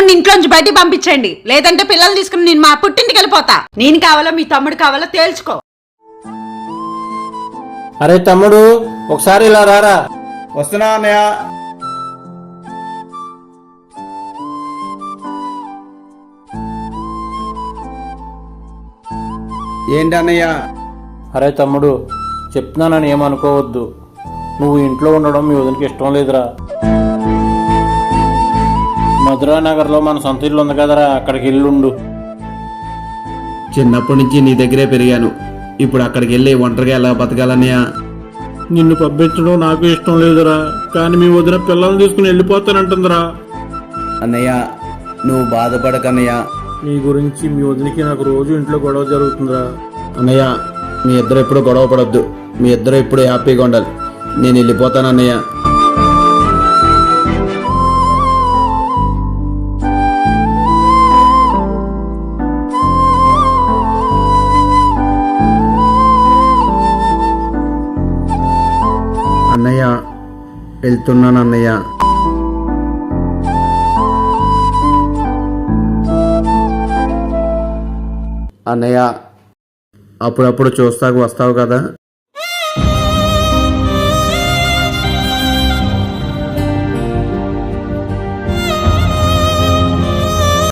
తమ్ముడిని ఇంట్లోంచి బయటికి పంపించండి, లేదంటే పిల్లలు తీసుకుని నేను మా పుట్టింటికి వెళ్ళిపోతా. నేను కావాలో మీ తమ్ముడు కావాలో తేల్చుకో. అరే తమ్ముడు, ఒకసారి ఇలా రారా. వస్తున్నా అన్నయ్య. ఏంటి అన్నయ్య? అరే తమ్ముడు, చెప్తున్నానని ఏమనుకోవద్దు. నువ్వు ఇంట్లో ఉండడం మీ వదినకి ఇష్టం లేదురా. మధురా నగర్లో మన సొంత ఇల్లు ఉంది కదరా, అక్కడికి ఇల్లుండు. చిన్నప్పటి నుంచి నీ దగ్గరే పెరిగాను. ఇప్పుడు అక్కడికి వెళ్ళి ఒంటరిగా ఎలా బతకాలన్నయ్య? నిన్ను పంపించడం నాకు ఇష్టం లేదురా, కానీ మీ వదిన పిల్లల్ని తీసుకుని వెళ్ళిపోతానంటుందిరా. అన్నయ్య, నువ్వు బాధపడకన్నయ్య. నీ గురించి మీ వదినకి నాకు రోజు ఇంట్లో గొడవ జరుగుతుందిరా. అన్నయ్య, మీ ఇద్దరు ఎప్పుడు గొడవ పడొద్దు. మీ ఇద్దరు ఇప్పుడు హ్యాపీగా ఉండాలి. నేను వెళ్ళిపోతాను అన్నయ్య. అన్నయ్య, వెళ్తున్నాను అన్నయ్య. అన్నయ్య, అప్పుడప్పుడు చూస్తాకు వస్తావు కదా.